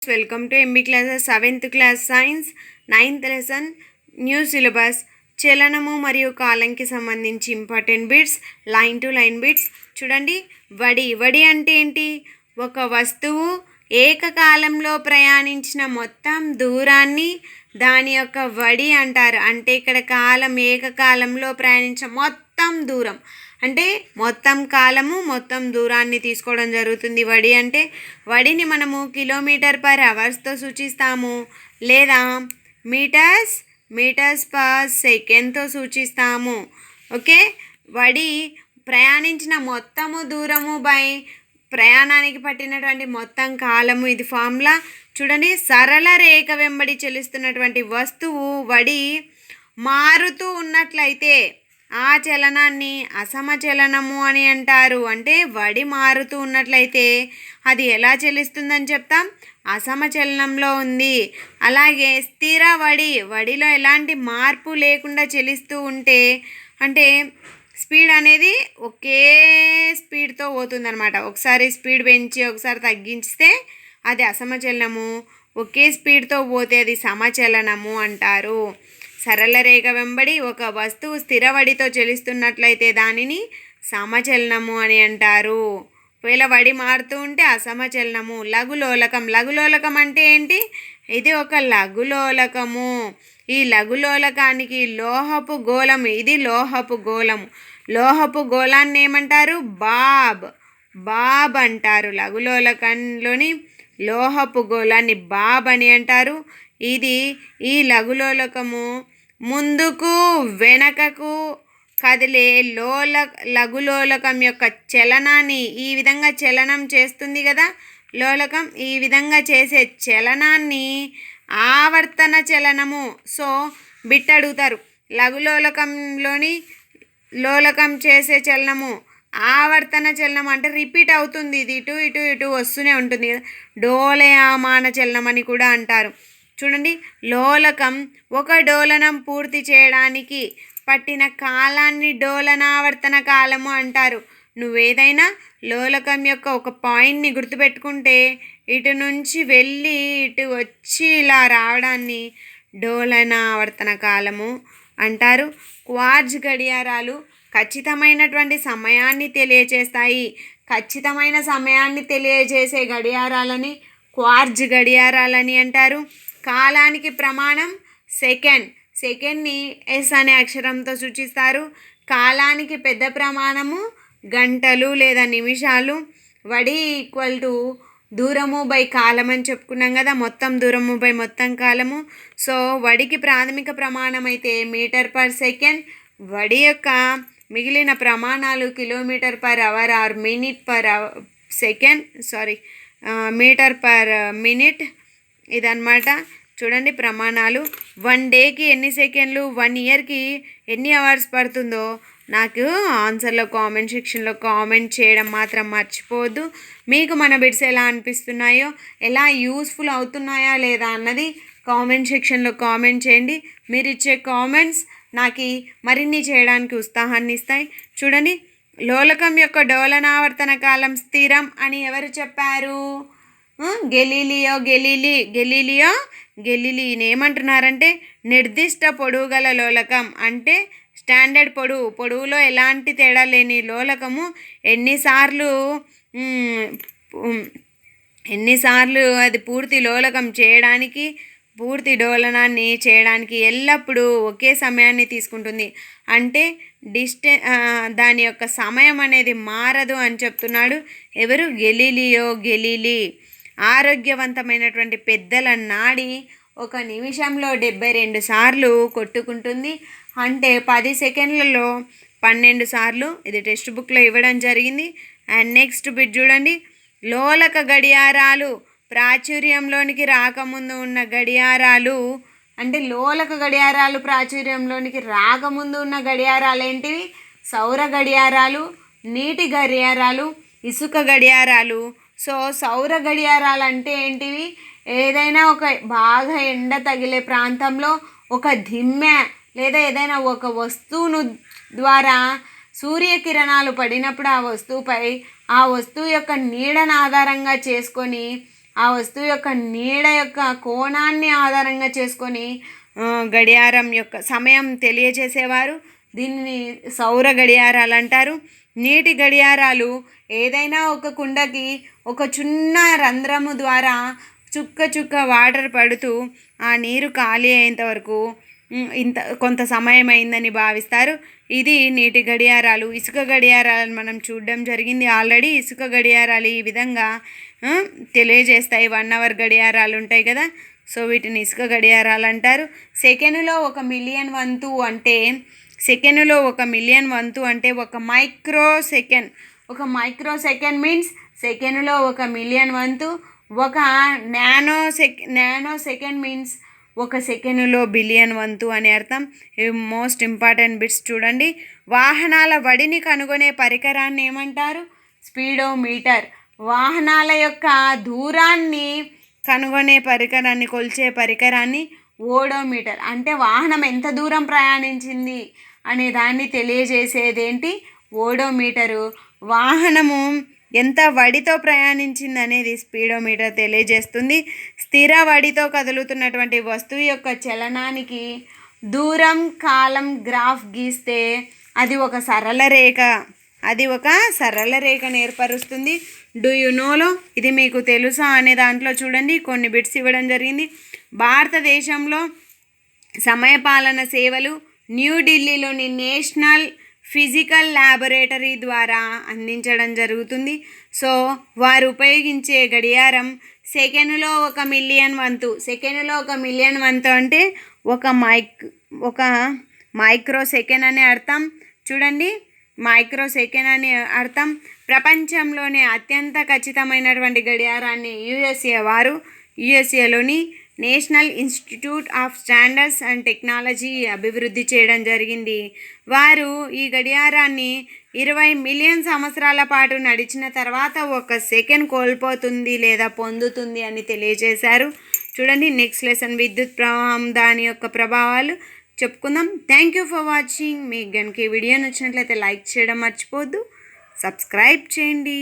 Welcome to MB Classes 7th class Science 9th lesson new syllabus చలనము మరియు కాలంకి సంబంధించి important bits line to line bits చూడండి. వడి అంటే ఏంటి? ఒక వస్తువు ఏకకాలంలో ప్రయాణించిన మొత్తం దూరాన్ని దాని యొక్క వడి అంటారు. అంటే ఇక్కడ కాలం ఏకకాలంలో ప్రయాణించిన మొత్తం దూరం అంటే మొత్తం కాలము మొత్తం దూరాన్ని తీసుకోవడం జరుగుతుంది. వడి అంటే వడిని మనము km/hతో సూచిస్తాము లేదా మీటర్స్ పర్ సెకండ్తో సూచిస్తాము. ఓకే, వడి ప్రయాణించిన మొత్తము దూరము బై ప్రయాణానికి పట్టినటువంటి మొత్తం కాలము. ఇది ఫార్ములా చూడండి. సరళ రేఖ వెంబడి చెల్లిస్తున్నటువంటి వస్తువు వడి మారుతూ ఉన్నట్లయితే ఆ చలనాన్ని అసమచలనము అని అంటారు. అంటే వడి మారుతూ ఉన్నట్లయితే అది ఎలా చెల్లిస్తుందని చెప్తాం? అసమచలనంలో ఉంది. అలాగే స్థిర వడిలో ఎలాంటి మార్పు లేకుండా చెల్లిస్తూ ఉంటే అంటే స్పీడ్ అనేది ఒకే స్పీడ్తో పోతుందన్నమాట. ఒకసారి స్పీడ్ పెంచి ఒకసారి తగ్గిస్తే అది అసమచలనము, ఒకే స్పీడ్తో పోతే అది సమచలనము అంటారు. సరళ రేఖ వెంబడి ఒక వస్తువు స్థిరవడితో చెల్లిస్తున్నట్లయితే దానిని సమచలనము అని అంటారు. ఒకవేళ వడి మారుతూ ఉంటే అసమచలనము. లఘులోలకం అంటే ఏంటి? ఇది ఒక లఘులోలకము. ఈ లఘులోలకానికి లోహపు గోళం, ఇది లోహపు గోళము. లోహపు గోళాన్ని ఏమంటారు? బాబ్ అంటారు. లఘులోలకంలోని లోహపు గోళాన్ని బాబ్ అని అంటారు. ఈ లఘులోలకము ముందుకు వెనకకు కదిలే లఘులోలకం యొక్క చలనాన్ని ఈ విధంగా చలనం చేస్తుంది కదా లోలకం. ఈ విధంగా చేసే చలనాన్ని ఆవర్తన చలనము. సో బిట్ అడుగుతారు, లఘులోలకంలోని లోలకం చేసే చలనము ఆవర్తన చలనం అంటే రిపీట్ అవుతుంది. ఇది ఇటు వస్తూనే ఉంటుంది కదా. డోలయమాన చలనం అని కూడా అంటారు. చూడండి, లోలకం ఒక డోలనం పూర్తి చేయడానికి పట్టిన కాలాన్ని డోలనావర్తన కాలము అంటారు. నువ్వేదైనా లోలకం యొక్క ఒక పాయింట్ని గుర్తుపెట్టుకుంటే ఇటు నుంచి వెళ్ళి ఇటు వచ్చి ఇలా రావడాన్ని డోలనావర్తన కాలము అంటారు. క్వార్ట్జ్ గడియారాలు ఖచ్చితమైనటువంటి సమయాన్ని తెలియజేస్తాయి. ఖచ్చితమైన సమయాన్ని తెలియజేసే గడియారాలని క్వార్ట్జ్ గడియారాలని అంటారు. కాలానికి ప్రమాణం సెకండ్ని ఎస్ అనే అక్షరంతో సూచిస్తారు. కాలానికి పెద్ద ప్రమాణము గంటలు లేదా నిమిషాలు. వడి ఈక్వల్ టు దూరము బై కాలం అని చెప్పుకున్నాం కదా, మొత్తం దూరము బై మొత్తం కాలము. సో వడికి ప్రాథమిక ప్రమాణం అయితే మీటర్/సెకండ్. వడి యొక్క మిగిలిన ప్రమాణాలు km/h ఆర్ మినిట్/సెకండ్, మీటర్/మినిట్ ఇదన్నమాట. చూడండి ప్రమాణాలు. 1 డేకి ఎన్ని సెకండ్లు, 1 ఇయర్కి ఎన్ని అవర్స్ పడుతుందో నాకు ఆన్సర్లో కామెంట్ సెక్షన్లో కామెంట్ చేయడం మాత్రం మర్చిపోవద్దు. మీకు మన బిట్స్ ఎలా అనిపిస్తున్నాయో, ఎలా యూస్ఫుల్ అవుతున్నాయా లేదా అన్నది కామెంట్ సెక్షన్లో కామెంట్ చేయండి. మీరు ఇచ్చే కామెంట్స్ నాకు మరిన్ని చేయడానికి ఉత్సాహాన్ని ఇస్తాయి. చూడండి, లోలకం యొక్క డోలనావర్తన కాలం స్థిరం అని ఎవరు చెప్పారు? గెలీలియో ఏమంటున్నారంటే నిర్దిష్ట పొడవు గల లోలకం అంటే స్టాండర్డ్ పొడవులో ఎలాంటి తేడా లేని లోలకము ఎన్నిసార్లు అది పూర్తి లోలకం చేయడానికి, పూర్తి డోలనాన్ని చేయడానికి ఎల్లప్పుడూ ఒకే సమయాన్ని తీసుకుంటుంది. అంటే దాని యొక్క సమయం అనేది మారదు అని చెప్తున్నాడు. ఎవరు? గెలీలీ. ఆరోగ్యవంతమైనటువంటి పెద్దల నాడి 1 నిమిషంలో 72 సార్లు కొట్టుకుంటుంది. అంటే 10 సెకండ్లలో 12 సార్లు. ఇది టెక్స్ట్ బుక్లో ఇవ్వడం జరిగింది. అండ్ నెక్స్ట్ బిట్ చూడండి, లోలక గడియారాలు ప్రాచుర్యంలోనికి రాకముందు ఉన్న గడియారాలు అంటే లోలక గడియారాలు ప్రాచుర్యంలోనికి రాకముందు ఉన్న గడియారాలు ఏంటివి? సౌర గడియారాలు, నీటి గడియారాలు, ఇసుక గడియారాలు. సో సౌర గడియారాలు అంటే ఏంటివి? ఏదైనా ఒక బాగా ఎండ తగిలే ప్రాంతంలో ఒక దిమ్మె లేదా ఏదైనా ఒక వస్తువును ద్వారా సూర్యకిరణాలు పడినప్పుడు ఆ వస్తువుపై ఆ వస్తువు యొక్క నీడను ఆధారంగా చేసుకొని ఆ వస్తువు యొక్క నీడ యొక్క కోణాన్ని ఆధారంగా చేసుకొని గడియారం యొక్క సమయం తెలియజేసేవారు. దీనిని సౌర గడియారాలు అంటారు. నీటి గడియారాలు ఏదైనా ఒక కుండకి ఒక చిన్న రంధ్రము ద్వారా చుక్క చుక్క వాటర్ పడుతూ ఆ నీరు ఖాళీ అయ్యేంత వరకు కొంత సమయం అయిందని భావిస్తారు. ఇది నీటి గడియారాలు. ఇసుక గడియారాలను మనం చూడడం జరిగింది ఆల్రెడీ. ఇసుక గడియారాలు ఈ విధంగా తెలియజేస్తాయి. 1 అవర్ గడియారాలు ఉంటాయి కదా, సో వీటిని ఇసుక గడియారాలు అంటారు. సెకండ్లో 1 మిలియన్ వంతు అంటే సెకండ్లో 1 మిలియన్ వంతు అంటే 1 micro second. 1 micro second means సెకండ్లో 1 మిలియన్ వంతు. 1 నానో సెకండ్ మీన్స్ 1 సెకండ్లో బిలియన్ వంతు అని అర్థం. ఇవి మోస్ట్ ఇంపార్టెంట్ బిట్స్ చూడండి. వాహనాల వడిని కనుగొనే పరికరాన్ని ఏమంటారు? స్పీడోమీటర్. వాహనాల యొక్క దూరాన్ని కనుగొనే పరికరాన్ని, కొలిచే పరికరాన్ని ఓడోమీటర్. అంటే వాహనం ఎంత దూరం ప్రయాణించింది అనే దాన్ని తెలియజేసేదేంటి? ఓడోమీటరు. వాహనము ఎంత వడితో ప్రయాణించింది అనేది స్పీడోమీటర్ తెలియజేస్తుంది. స్థిర వడితో కదులుతున్నటువంటి వస్తువు యొక్క చలనానికి దూరం కాలం గ్రాఫ్ గీస్తే అది ఒక సరళ రేఖను ఏర్పరుస్తుంది. డూ యు నోలో? ఇది మీకు తెలుసా అనే దాంట్లో చూడండి కొన్ని బిట్స్ ఇవ్వడం జరిగింది. భారతదేశంలో సమయపాలన సేవలు న్యూఢిల్లీలోని నేషనల్ ఫిజికల్ ల్యాబొరేటరీ ద్వారా అందించడం జరుగుతుంది. సో వారు ఉపయోగించే గడియారం సెకండ్లో 1 మిలియన్ వంతు. సెకండ్లో 1 మిలియన్ వంతు అంటే ఒక మైక్రో సెకండ్ అనే అర్థం. చూడండి, మైక్రో సెకండ్ అని అర్థం. ప్రపంచంలోనే అత్యంత ఖచ్చితమైనటువంటి గడియారాన్ని యుఎస్ఏలోని National Institute of Standards and Technology అభివృద్ధి చేయడం జరిగింది. వారు ఈ గడియారాన్ని 20 మిలియన్ సంవత్సరాల పాటు నడిచిన తర్వాత 1 సెకండ్ కోల్పోతుంది లేదా పొందుతుంది అని తెలియజేశారు. చూడండి, నెక్స్ట్ లెసన్ విద్యుత్ ప్రవాహం, దాని యొక్క ప్రభావాలు చెప్పుకుందాం. Thank you for watching. మీకు కనుక ఈ వీడియో నచ్చినట్లయితే లైక్ చేయడం మర్చిపోవద్దు, సబ్స్క్రైబ్ చేయండి.